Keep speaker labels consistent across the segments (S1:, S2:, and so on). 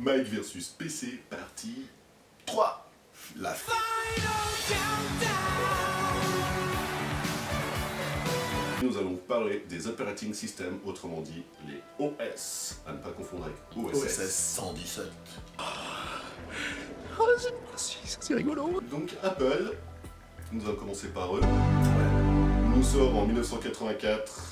S1: Mac versus PC, partie 3. La fin. Nous allons parler des operating systems, autrement dit les OS, à ne pas confondre avec OSS
S2: 117.
S3: Oh, c'est rigolo.
S1: Donc Apple, nous allons commencer par eux,
S2: Ouais.
S1: nous sort en 1984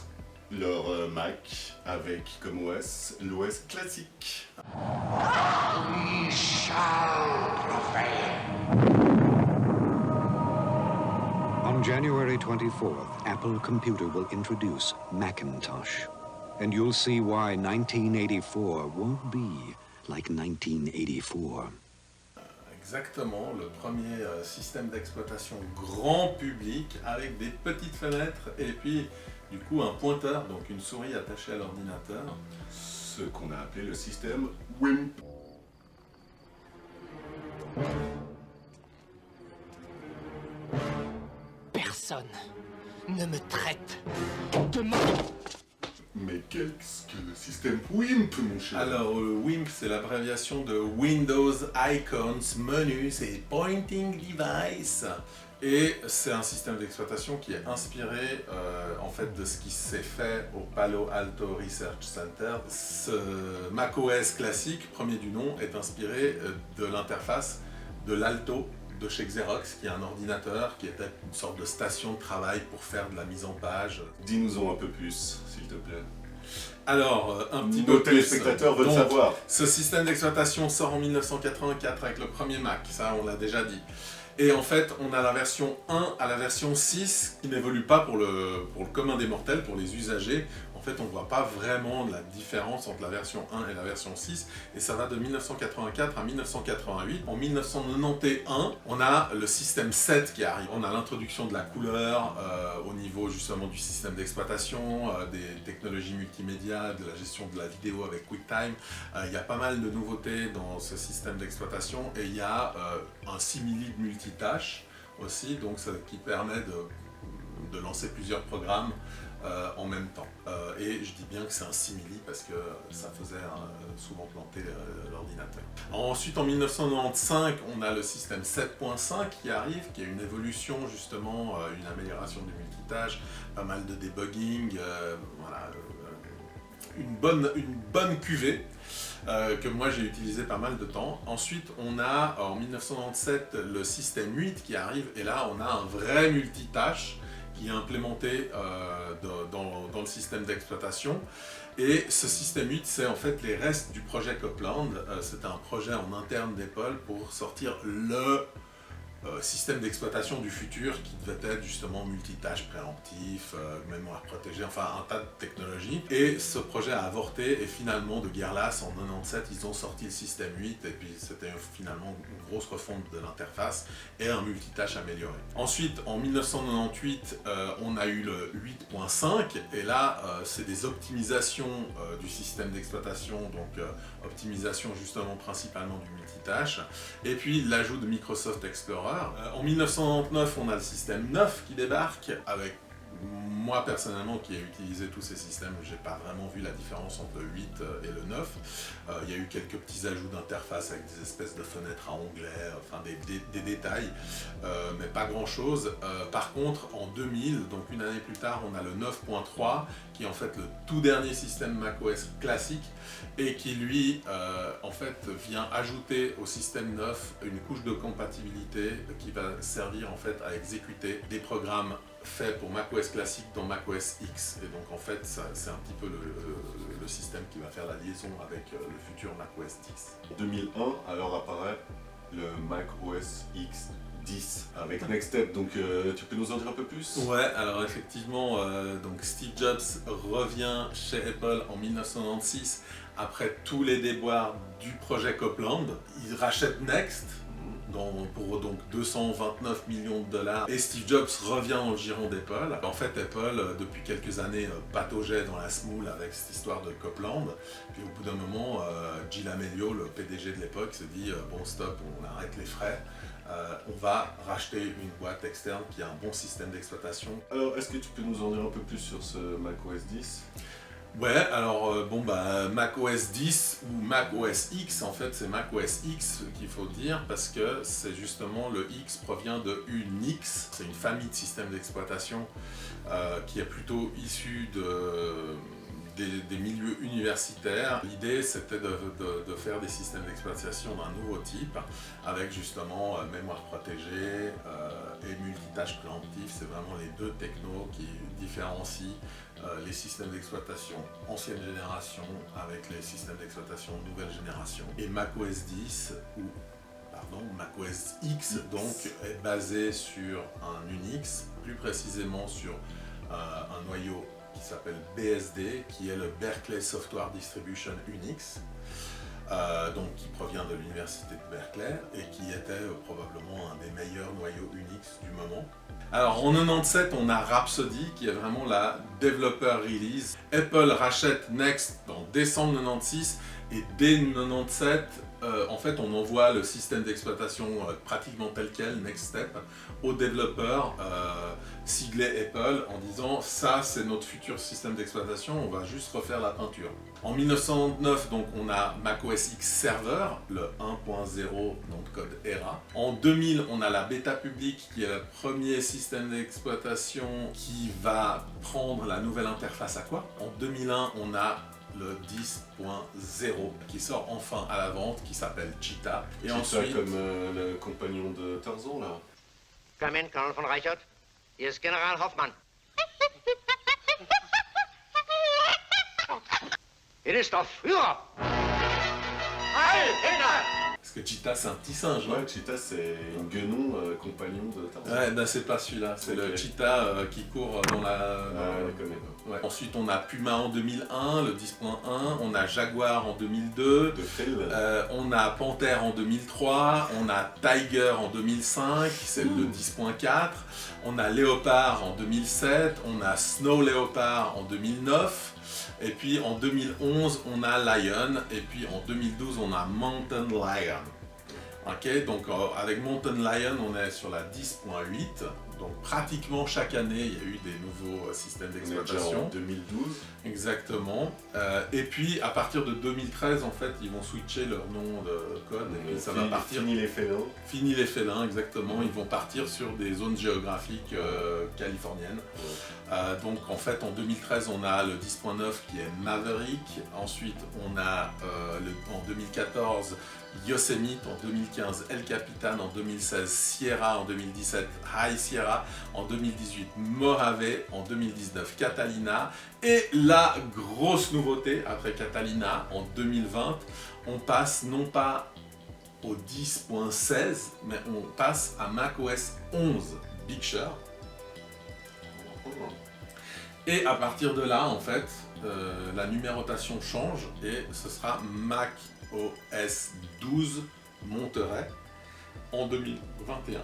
S1: leur Mac avec comme OS l'OS classique.
S4: We shall prevail.
S5: On January 24th, Apple Computer will introduce Macintosh. And you'll see why 1984 won't be like 1984.
S2: Exactement, le premier système d'exploitation grand public avec des petites fenêtres et puis du coup un pointeur, donc une souris attachée à l'ordinateur.
S1: Ce qu'on a appelé le système WIMP.
S3: Personne ne me traite de mort.
S1: Mais qu'est-ce que le système WIMP, mon cher?
S2: Alors le WIMP, c'est l'abréviation de Windows Icons Menu, c'est Pointing Device. Et c'est un système d'exploitation qui est inspiré en fait de ce qui s'est fait au Palo Alto Research Center. Ce macOS classique, premier du nom, est inspiré de l'interface de l'Alto de chez Xerox, qui est un ordinateur qui était une sorte de station de travail pour faire de la mise en page.
S1: Dis-nous-en un peu plus, s'il te plaît.
S2: Alors, un petit
S1: Nos
S2: peu plus.
S1: téléspectateurs veulent
S2: Donc,
S1: savoir.
S2: Ce système d'exploitation sort en 1984 avec le premier Mac, ça on l'a déjà dit. Et en fait, on a la version 1 à la version 6 qui n'évolue pas pour le commun des mortels, pour les usagers. En fait, on ne voit pas vraiment la différence entre la version 1 et la version 6. Et ça va de 1984 à 1988. En 1991, on a le système 7 qui arrive. On a l'introduction de la couleur au niveau justement du système d'exploitation, des technologies multimédia, de la gestion de la vidéo avec QuickTime. Il y a pas mal de nouveautés dans ce système d'exploitation et il y a un simili multitâche aussi, donc ça qui permet de lancer plusieurs programmes en même temps. Et je dis bien que c'est un simili parce que ça faisait souvent planter l'ordinateur. Ensuite, en 1995, on a le système 7.5 qui arrive, qui est une évolution justement, une amélioration du multitâche, pas mal de debugging, voilà, une bonne cuvée. Que moi j'ai utilisé pas mal de temps. Ensuite on a en 1997 le système 8 qui arrive et là on a un vrai multitâche qui est implémenté dans le système d'exploitation. Et ce système 8 c'est en fait les restes du projet Copland. C'était un projet en interne d'Apple pour sortir le système d'exploitation du futur qui devait être justement multitâche, préemptif, mémoire protégée, enfin un tas de technologies. Et ce projet a avorté et finalement de guerre lasse en 97 ils ont sorti le système 8 et puis c'était finalement une grosse refonte de l'interface et un multitâche amélioré. Ensuite en 1998 on a eu le 8.5 et là c'est des optimisations du système d'exploitation, donc optimisation justement principalement du multitâche et puis l'ajout de Microsoft Explorer. En 1999, on a le système 9 qui débarque avec moi personnellement qui ai utilisé tous ces systèmes, j'ai pas vraiment vu la différence entre le 8 et le 9. Il y a eu quelques petits ajouts d'interface avec des espèces de fenêtres à onglets, enfin des détails, mais pas grand chose. Par contre, en 2000, donc une année plus tard, on a le 9.3 qui est en fait le tout dernier système macOS classique et qui lui, en fait, vient ajouter au système 9 une couche de compatibilité qui va servir en fait à exécuter des programmes fait pour macOS classique dans macOS X. Et donc en fait, c'est un petit peu le système qui va faire la liaison avec le futur macOS 10.
S1: En 2001, alors apparaît le macOS X 10 avec Next Step, donc tu peux nous en dire un peu plus?
S2: Ouais, alors effectivement, donc Steve Jobs revient chez Apple en 1996 après tous les déboires du projet Copland. Il rachète Next pour donc 229 millions de dollars et Steve Jobs revient dans le giron d'Apple. En fait, Apple, depuis quelques années, pataugeait dans la semoule avec cette histoire de Copland. Puis au bout d'un moment, Gil Amelio, le PDG de l'époque, se dit bon stop, on arrête les frais. On va racheter une boîte externe qui a un bon système d'exploitation.
S1: Alors, est-ce que tu peux nous en dire un peu plus sur ce macOS 10?
S2: Ouais, alors bon bah Mac OS 10 ou Mac OS X, en fait c'est Mac OS X qu'il faut dire parce que c'est justement le X provient de Unix, c'est une famille de systèmes d'exploitation qui est plutôt issue des milieux universitaires. L'idée c'était de faire des systèmes d'exploitation d'un nouveau type avec justement mémoire protégée et multitâche préemptif. C'est vraiment les deux technos qui différencient les systèmes d'exploitation ancienne génération avec les systèmes d'exploitation nouvelle génération. Et macOS 10 ou macOS X donc est basé sur un Unix, plus précisément sur un noyau qui s'appelle BSD, qui est le Berkeley Software Distribution Unix, donc qui provient de l'université de Berkeley et qui était probablement un des meilleurs noyaux Unix du moment. Alors en 97, on a Rhapsody qui est vraiment la developer release. Apple rachète Next en décembre 96 et dès 97, en fait, on envoie le système d'exploitation pratiquement tel quel, Next Step, aux développeurs siglés Apple en disant ça c'est notre futur système d'exploitation, on va juste refaire la peinture. En 1999, donc on a macOS X Server, le 1.0 nom de code ERA. En 2000, on a la bêta publique qui est le premier système d'exploitation qui va prendre la nouvelle interface à quoi. En 2001, on a le 10.0 qui sort enfin à la vente, qui s'appelle Cheetah. Et
S1: Cheetah
S2: ensuite,
S1: comme le compagnon de Tarzan là.
S6: Come in, Colonel von Reichert. Hier ist General Hoffmann. Hier ist der Führer. Heil Hitler!
S2: parce que Cheetah c'est un petit singe, non?
S1: Ouais, Cheetah c'est un guenon compagnon de Tarzan.
S2: Ouais, ben c'est pas celui-là, c'est le
S1: Ok.
S2: Cheetah qui court dans la...
S1: Je les connais pas.
S2: Ouais. Ensuite on a Puma en 2001, le 10.1, on a Jaguar en 2002,
S1: De Fell.
S2: on a Panther en 2003, on a Tiger en 2005, c'est le 10.4, on a Léopard en 2007, on a Snow Leopard en 2009, et puis en 2011 on a Lion, et puis en 2012 on a Mountain Lion. Ok, donc avec Mountain Lion on est sur la 10.8, donc pratiquement chaque année il y a eu des nouveaux systèmes
S1: On est déjà en
S2: d'exploitation.
S1: 2012.
S2: Exactement. Et puis à partir de 2013 en fait ils vont switcher leur nom de code et puis ça va partir.
S1: Fini les félins.
S2: Fini les félins, exactement. Ils vont partir sur des zones géographiques californiennes. Donc en fait en 2013 on a le 10.9 qui est Maverick. Ensuite on a en 2014 Yosemite, en 2015 El Capitan, en 2016 Sierra, en 2017 High Sierra, en 2018 Mojave, en 2019 Catalina. Et la grosse nouveauté après Catalina en 2020, on passe non pas au 10.16, mais on passe à macOS 11 Big Sur. Et à partir de là, en fait, la numérotation change et ce sera macOS 12 Monterey en 2021.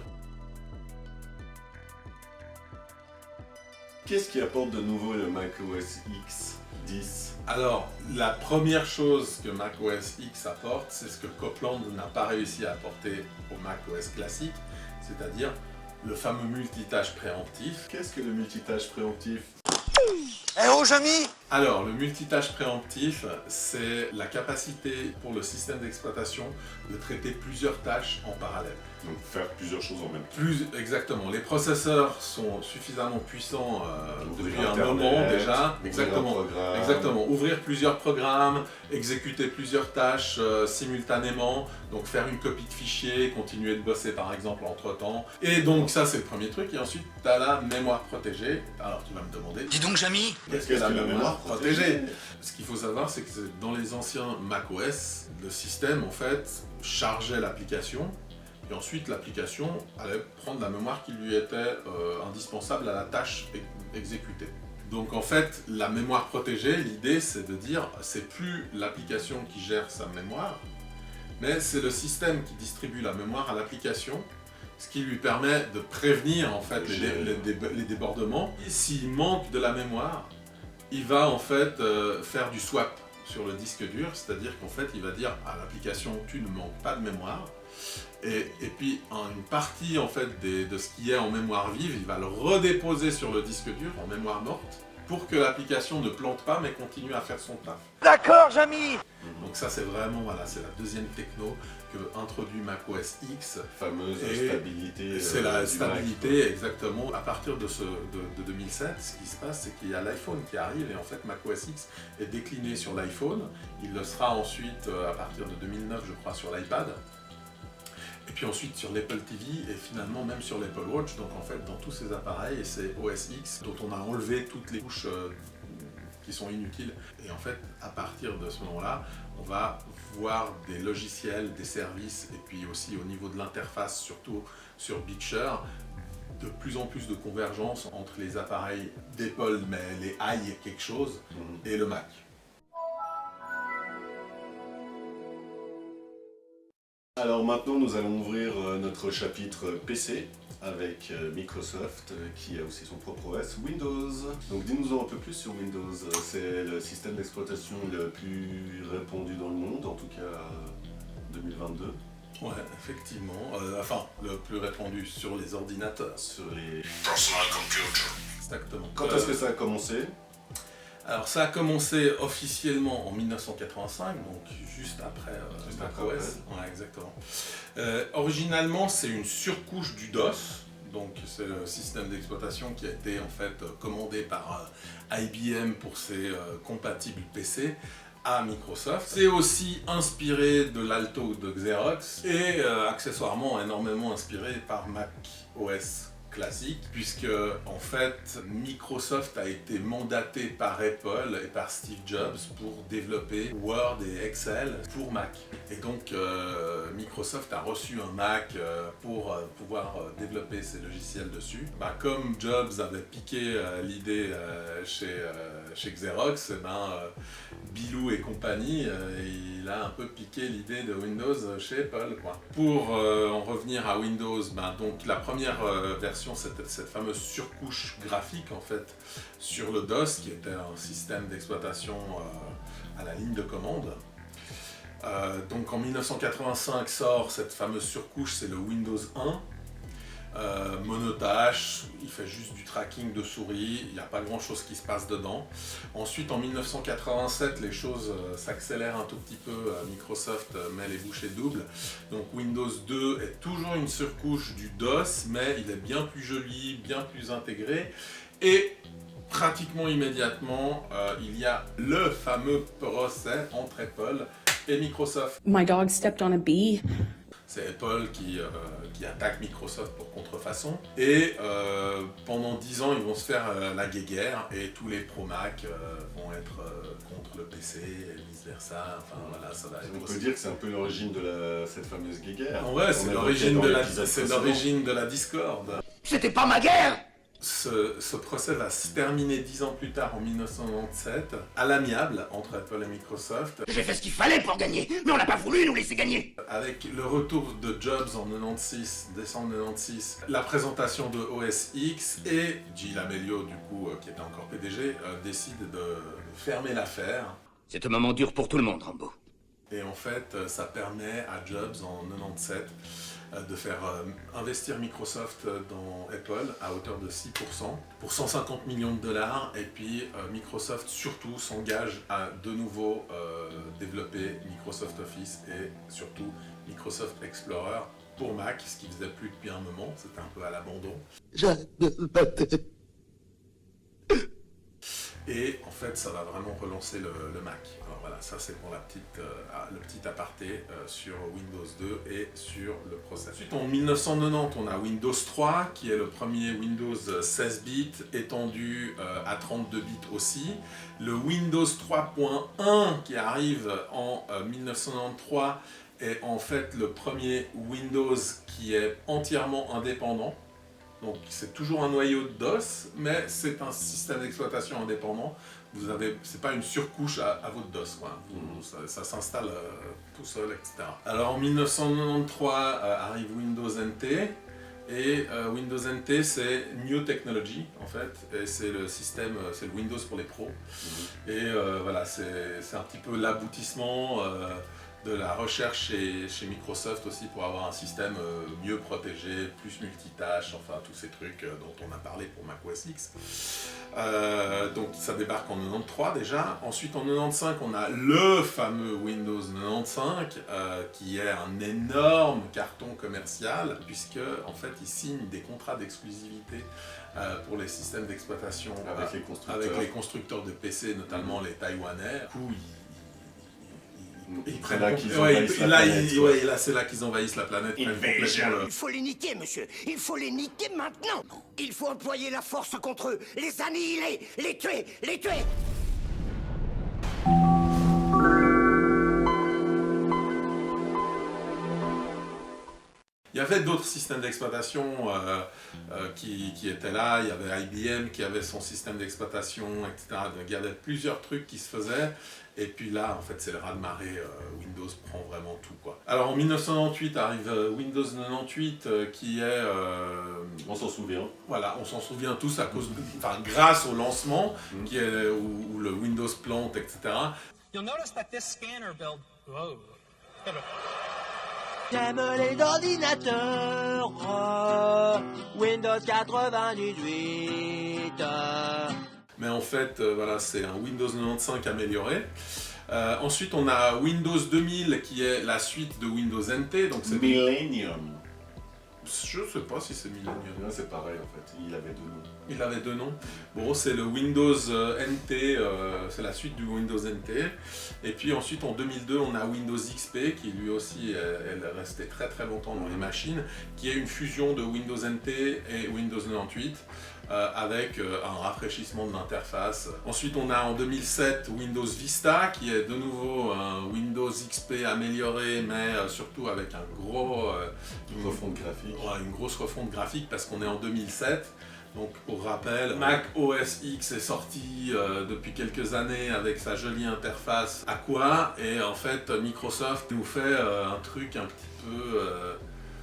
S1: Qu'est-ce qui apporte de nouveau le macOS X 10?
S2: Alors, la première chose que macOS X apporte, c'est ce que Copland n'a pas réussi à apporter au macOS classique, c'est-à-dire le fameux multitâche préemptif.
S1: Qu'est-ce que le multitâche préemptif?
S3: Eh oh, Jamy!
S2: Alors, le multitâche préemptif, c'est la capacité pour le système d'exploitation de traiter plusieurs tâches en parallèle.
S1: Donc faire plusieurs choses en même temps.
S2: Exactement. Les processeurs sont suffisamment puissants
S1: Ouvrir
S2: depuis un
S1: Internet,
S2: moment déjà.
S1: ouvrir
S2: Exactement.
S1: un programme.
S2: Exactement. Ouvrir plusieurs programmes, exécuter plusieurs tâches simultanément, donc faire une copie de fichier, continuer de bosser par exemple entre temps. Et donc ça c'est le premier truc. Et ensuite tu as la mémoire protégée. Alors tu vas me demander,
S3: Dis donc, Jamy!
S2: qu'est-ce que la mémoire protégée? Ce qu'il faut savoir c'est que dans les anciens macOS, le système en fait chargeait l'application. Et ensuite, l'application allait prendre la mémoire qui lui était indispensable à la tâche exécutée. Donc en fait, la mémoire protégée, l'idée c'est de dire, c'est plus l'application qui gère sa mémoire, mais c'est le système qui distribue la mémoire à l'application, ce qui lui permet de prévenir en fait les débordements. Et s'il manque de la mémoire, il va en fait faire du swap sur le disque dur, c'est-à-dire qu'en fait il va dire à l'application tu ne manques pas de mémoire. Et puis une partie en fait de ce qui est en mémoire vive, il va le redéposer sur le disque dur en mémoire morte pour que l'application ne plante pas mais continue à faire son taf.
S3: D'accord, Jamy.
S2: Donc ça c'est vraiment, voilà, c'est la deuxième techno que introduit macOS X.
S1: Fameuse
S2: Et
S1: stabilité.
S2: C'est la
S1: du
S2: stabilité, exactement. À partir de 2007, ce qui se passe, c'est qu'il y a l'iPhone qui arrive et en fait macOS X est décliné sur l'iPhone. Il le sera ensuite à partir de 2009, je crois, sur l'iPad. Et puis ensuite sur l'Apple TV et finalement même sur l'Apple Watch. Donc en fait, dans tous ces appareils, c'est OS X dont on a enlevé toutes les couches qui sont inutiles. Et en fait, à partir de ce moment-là, on va voir des logiciels, des services, et puis aussi au niveau de l'interface, surtout sur Big Sur, de plus en plus de convergence entre les appareils d'Apple, mais les i quelque chose, et le Mac.
S1: Alors maintenant, nous allons ouvrir notre chapitre PC avec Microsoft qui a aussi son propre OS, Windows. Donc dis-nous un peu plus sur Windows. C'est le système d'exploitation le plus répandu dans le monde, en tout cas 2022.
S2: Ouais, effectivement. Enfin, le plus répandu sur les ordinateurs.
S1: Sur les
S4: Personal computer.
S2: Exactement.
S1: Quand est-ce que ça a commencé?
S2: Alors ça a commencé officiellement en 1985, donc juste après macOS. Ouais, exactement. Originalement, c'est une surcouche du DOS, donc c'est le système d'exploitation qui a été en fait commandé par IBM pour ses compatibles PC à Microsoft. C'est aussi inspiré de l'Alto de Xerox et accessoirement énormément inspiré par Mac OS classique, puisque en fait Microsoft a été mandaté par Apple et par Steve Jobs pour développer Word et Excel pour Mac. Et donc Microsoft a reçu un Mac pour pouvoir développer ses logiciels dessus. Comme Jobs avait piqué l'idée chez Xerox, Bilou et compagnie, il a un peu piqué l'idée de Windows chez Apple, quoi. Pour en revenir à Windows, donc la première version, c'était cette fameuse surcouche graphique en fait sur le DOS, qui était un système d'exploitation à la ligne de commande. Donc en 1985 sort cette fameuse surcouche, c'est le Windows 1. Monotâche, il fait juste du tracking de souris, il n'y a pas grand chose qui se passe dedans. Ensuite en 1987 les choses s'accélèrent un tout petit peu, Microsoft met les bouchées doubles. Donc Windows 2 est toujours une surcouche du DOS, mais il est bien plus joli, bien plus intégré, et pratiquement immédiatement il y a le fameux procès entre Apple et Microsoft.
S7: My dog stepped on a bee.
S2: C'est Apple qui attaque Microsoft pour contrefaçon. Et pendant 10 ans, ils vont se faire la guéguerre et tous les Pro Mac vont être contre le PC et vice versa. Enfin voilà, ça va être.
S1: On peut dire que c'est un peu l'origine de cette fameuse guéguerre.
S2: Ouais, c'est l'origine de la discorde.
S3: C'était pas ma guerre.
S2: Ce procès va se terminer 10 ans plus tard, en 1997, à l'amiable entre Apple et Microsoft.
S3: J'ai fait ce qu'il fallait pour gagner, mais on n'a pas voulu nous laisser gagner.
S2: Avec le retour de Jobs en 96, décembre 96, la présentation de OS X, et Gilles Amelio, du coup, qui était encore PDG, décide de fermer l'affaire.
S3: C'est un moment dur pour tout le monde, Rambo.
S2: Et en fait, ça permet à Jobs en 97 de faire investir Microsoft dans Apple à hauteur de 6% pour 150 millions de dollars. Et puis Microsoft surtout s'engage à de nouveau développer Microsoft Office et surtout Microsoft Explorer pour Mac, ce qui faisait plus depuis un moment, c'était un peu à l'abandon. Et en fait, ça va vraiment relancer le Mac. Alors voilà, ça c'est pour le petit aparté sur Windows 2 et sur le processeur. Ensuite, en 1990, on a Windows 3, qui est le premier Windows 16 bits, étendu à 32 bits aussi. Le Windows 3.1, qui arrive en 1993, est en fait le premier Windows qui est entièrement indépendant. Donc c'est toujours un noyau de DOS, mais c'est un système d'exploitation indépendant. C'est pas une surcouche à votre DOS, quoi. Ça s'installe tout seul, etc. Alors en 1993 arrive Windows NT, et Windows NT c'est New Technology en fait, et c'est le système, c'est le Windows pour les pros. Et voilà, c'est un petit peu l'aboutissement de la recherche chez Microsoft aussi pour avoir un système mieux protégé, plus multitâche, enfin tous ces trucs dont on a parlé pour Mac OS X. Donc ça débarque en 93 déjà. Ensuite en 95 on a le fameux Windows 95 qui est un énorme carton commercial puisque en fait ils signent des contrats d'exclusivité pour les systèmes d'exploitation avec les constructeurs de PC, notamment les Taïwanais. Du coup, là, c'est là qu'ils envahissent la planète.
S3: Il faut les niquer, monsieur. Il faut les niquer maintenant. Il faut employer la force contre eux, les annihiler, les tuer, les tuer.
S2: Il y avait d'autres systèmes d'exploitation qui étaient là. Il y avait IBM qui avait son système d'exploitation, etc. Donc, il y avait plusieurs trucs qui se faisaient. Et puis là, en fait, c'est le raz-de-marée. Windows prend vraiment tout, quoi. Alors, en 1998 arrive Windows 98 qui est...
S1: on s'en souvient.
S2: Voilà, on s'en souvient tous à cause grâce au lancement, qui est, où le Windows plante, etc.
S7: You'll notice that this scanner build... Whoa.
S8: J'aime les ordinateurs, Windows 98.
S2: Mais en fait, voilà, c'est un Windows 95 amélioré. Ensuite, on a Windows 2000 qui est la suite de Windows NT. Donc c'est
S1: Millennium.
S2: Je sais pas si c'est Millennium.
S1: C'est pareil en fait, il avait deux noms.
S2: Il avait deux noms. Bon, c'est le Windows NT, c'est la suite du Windows NT. Et puis ensuite, en 2002, on a Windows XP, qui lui aussi est resté très très longtemps dans les machines, qui est une fusion de Windows NT et Windows 98. Avec un rafraîchissement de l'interface. Ensuite, on a en 2007 Windows Vista, qui est de nouveau un Windows XP amélioré, mais surtout avec un gros...
S1: refonte graphique.
S2: Une grosse refonte graphique, parce qu'on est en 2007. Donc, pour rappel, Mac OS X est sorti depuis quelques années avec sa jolie interface Aqua, et en fait, Microsoft nous fait un truc un petit peu...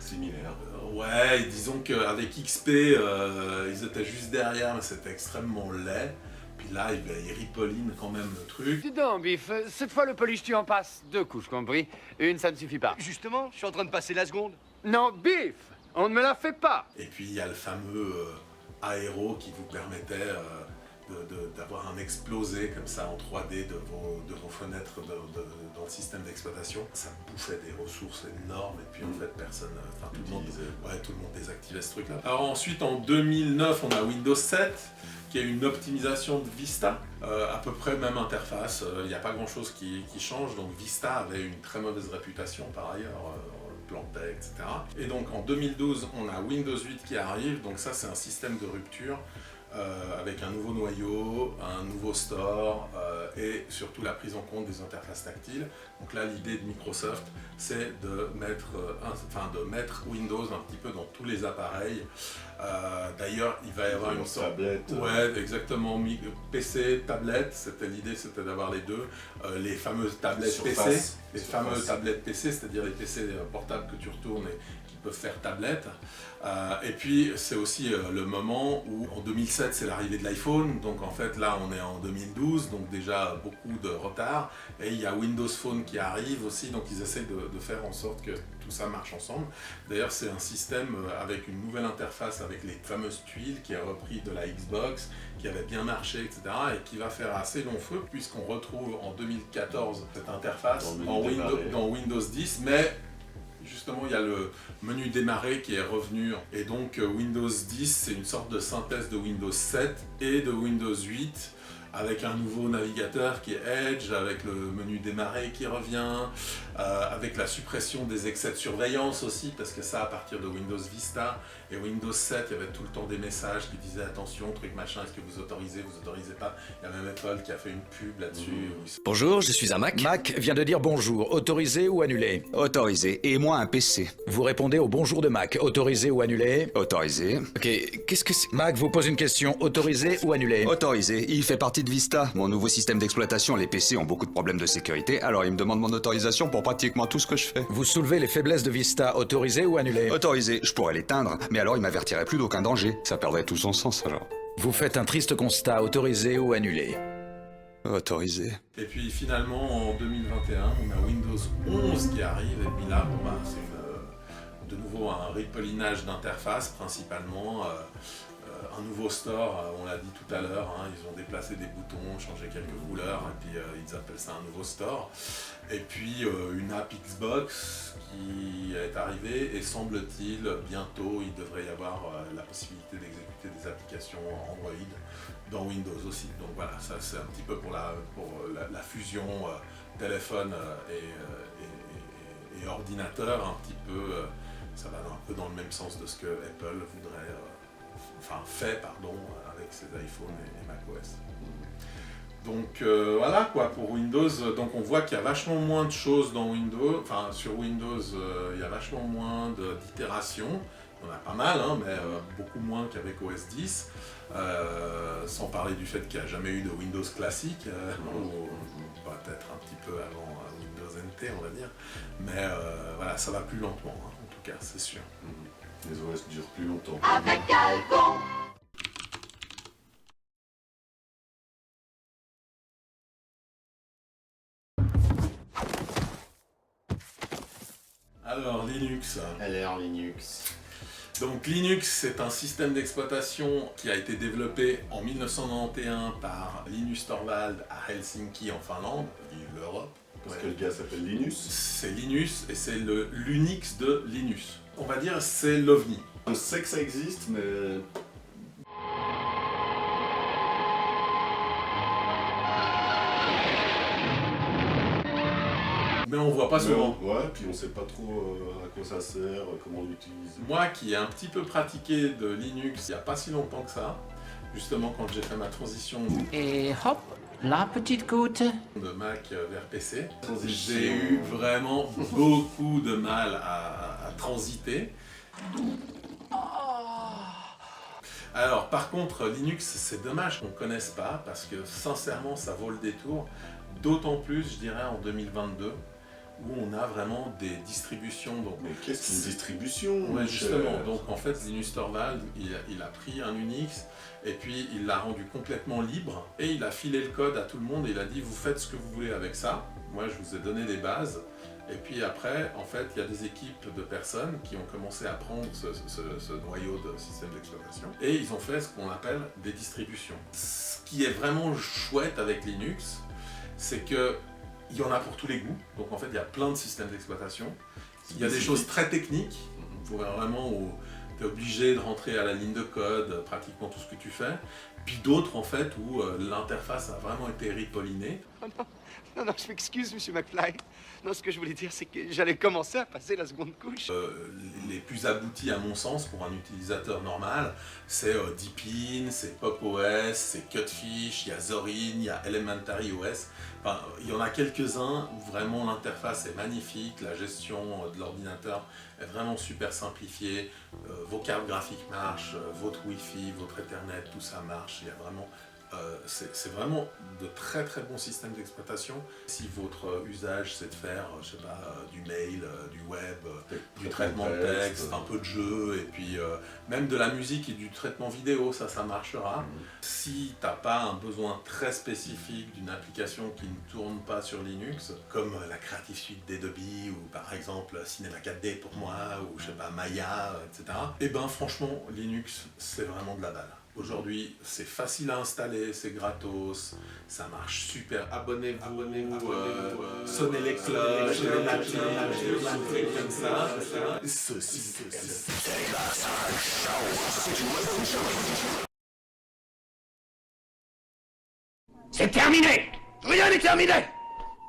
S1: similaire.
S2: Ouais, disons qu'avec XP, ils étaient juste derrière, mais c'était extrêmement laid. Puis là, ils ripollinent quand même le truc.
S9: Dis donc, Biff, cette fois le polish tu en passes 2 couches, compris? Une, ça ne suffit pas.
S3: Justement, je suis en train de passer la seconde.
S9: Non, Biff, on ne me la fait pas.
S2: Et puis il y a le fameux aéro qui vous permettait d'avoir un explosé comme ça en 3D de vos fenêtres dans le système d'exploitation. Ça bouffait des ressources énormes et puis en fait personne, tout le monde désactivait ce truc là. Alors ensuite en 2009 on a Windows 7 qui est une optimisation de Vista, à peu près même interface, il n'y a pas grand chose qui change, donc Vista avait une très mauvaise réputation par ailleurs. Plantait, etc. Et donc en 2012 on a Windows 8 qui arrive, donc ça c'est un système de rupture avec un nouveau noyau, un nouveau store et surtout la prise en compte des interfaces tactiles. Donc là l'idée de Microsoft c'est de mettre Windows un petit peu dans tous les appareils. D'ailleurs il va y avoir une sorte...
S1: tablette.
S2: Ouais, exactement, PC, tablette, l'idée c'était d'avoir les deux. Les fameuses tablettes
S1: Surface.
S2: PC, tablettes PC, c'est-à-dire les PC portables que tu retournes et qui peuvent faire tablette. Et puis c'est aussi le moment où en 2007 c'est l'arrivée de l'iPhone, donc en fait là on est en 2012, donc déjà beaucoup de retard, et il y a Windows Phone qui arrive aussi, donc ils essaient de faire en sorte que tout ça marche ensemble. D'ailleurs c'est un système avec une nouvelle interface avec les fameuses tuiles qui est repris de la Xbox, qui avait bien marché, etc. et qui va faire assez long feu puisqu'on retrouve en 2014 cette interface dans Windows 10, mais justement, il y a le menu démarrer qui est revenu. Et donc, Windows 10, c'est une sorte de synthèse de Windows 7 et de Windows 8, avec un nouveau navigateur qui est Edge, avec le menu démarrer qui revient, avec la suppression des excès de surveillance aussi, parce que ça, à partir de Windows Vista et Windows 7, il y avait tout le temps des messages qui disaient attention, truc machin, est-ce que vous autorisez pas. Il y a même Apple qui a fait une pub là-dessus.
S10: Bonjour, je suis un Mac. Mac vient de dire bonjour, autorisé ou annulé?
S11: Autorisé, et moi un PC.
S10: Vous répondez au bonjour de Mac, autorisé ou annulé?
S11: Autorisé.
S10: Ok, qu'est-ce que c'est? Mac vous pose une question, autorisé ou annulé?
S11: Autorisé, il fait partie de Vista, mon nouveau système d'exploitation. Les PC ont beaucoup de problèmes de sécurité, alors il me demande mon autorisation pour pratiquement tout ce que je fais.
S10: Vous soulevez les faiblesses de Vista, autorisé ou annulé?
S11: Autorisé, je pourrais l'éteindre, mais alors il m'avertirait plus d'aucun danger. Ça perdrait tout son sens alors.
S10: Vous faites un triste constat, autorisé ou annulé?
S11: Autorisé.
S2: Et puis finalement, en 2021, on a Windows 11 qui arrive, et puis là, bon, bah, c'est de nouveau un repollinage d'interface principalement, un nouveau store, on l'a dit tout à l'heure, hein, ils ont déplacé des boutons, changé quelques couleurs, et puis ils appellent ça un nouveau store. Et puis une app Xbox qui est arrivée, et semble-t-il, bientôt, il devrait y avoir la possibilité d'exécuter des applications Android dans Windows aussi. Donc voilà, ça c'est un petit peu pour la fusion téléphone et ordinateur, un petit peu, ça va un peu dans le même sens de ce que Apple voudrait, fait avec ses iPhones et macOS. Donc voilà quoi pour Windows. Donc on voit qu'il y a vachement moins de choses dans Windows, sur Windows il y a vachement moins d'itérations. Il y en a pas mal, hein, mais beaucoup moins qu'avec OS X. Sans parler du fait qu'il n'y a jamais eu de Windows classique, ou peut-être un petit peu avant Windows NT on va dire. Mais voilà, ça va plus lentement, hein, en tout cas, c'est sûr.
S1: Les OS durent plus longtemps.
S4: Avec Alban.
S2: Alors Linux.
S1: Alors Linux.
S2: Donc Linux, c'est un système d'exploitation qui a été développé en 1991 par Linus Torvald à Helsinki en Finlande, l'Europe.
S1: Parce que le gars s'appelle Linus.
S2: C'est Linus et c'est l'Unix de Linus. On va dire c'est l'OVNI.
S1: On sait que ça existe, mais...
S2: Mais on voit pas souvent.
S1: Ouais, puis on sait pas trop à quoi ça sert, comment on l'utilise.
S2: Moi qui ai un petit peu pratiqué de Linux il n'y a pas si longtemps que ça, justement quand j'ai fait ma transition
S12: et hop, la petite goutte
S2: de Mac vers PC, j'ai eu vraiment beaucoup de mal à transiter. Alors par contre Linux, c'est dommage qu'on ne connaisse pas parce que sincèrement ça vaut le détour, d'autant plus je dirais en 2022 où on a vraiment des distributions. Donc,
S1: mais qu'est-ce qu'une distribution?
S2: Ouais, justement, donc en fait Linus Torvald, il a pris un Unix et puis il l'a rendu complètement libre et il a filé le code à tout le monde et il a dit vous faites ce que vous voulez avec ça, moi je vous ai donné des bases. Et puis après, en fait, il y a des équipes de personnes qui ont commencé à prendre ce noyau de système d'exploitation et ils ont fait ce qu'on appelle des distributions. Ce qui est vraiment chouette avec Linux, c'est que il y en a pour tous les goûts, donc en fait il y a plein de systèmes d'exploitation. Il y a des choses très techniques, où vraiment tu es obligé de rentrer à la ligne de code pratiquement tout ce que tu fais, puis d'autres en fait où l'interface a vraiment été ripollinée.
S13: Oh non, je m'excuse, monsieur McFly. Non, ce que je voulais dire, c'est que j'allais commencer à passer la seconde couche.
S2: Les plus aboutis, à mon sens, pour un utilisateur normal, c'est Deepin, c'est Pop! OS, c'est Cutfish, il y a Zorin, il y a Elementary OS. Enfin, il y en a quelques-uns où vraiment l'interface est magnifique, la gestion de l'ordinateur est vraiment super simplifiée, vos cartes graphiques marchent, votre Wi-Fi, votre Ethernet, tout ça marche, il y a vraiment... c'est vraiment de très très bons systèmes d'exploitation. Si votre usage c'est de faire, je sais pas, du mail, du web, du traitement de texte, un peu de jeu, et puis même de la musique et du traitement vidéo, ça marchera. Si t'as pas un besoin très spécifique d'une application qui ne tourne pas sur Linux, comme la Creative Suite d'Adobe, ou par exemple Cinema 4D pour moi, ou je sais pas, Maya, etc. Et ben franchement, Linux c'est vraiment de la balle. Aujourd'hui, c'est facile à installer, c'est gratos, ça marche super. Abonnez-vous, sonnez les cloches, plein de trucs comme ça. Ceci.
S3: C'est terminé! Rien n'est terminé!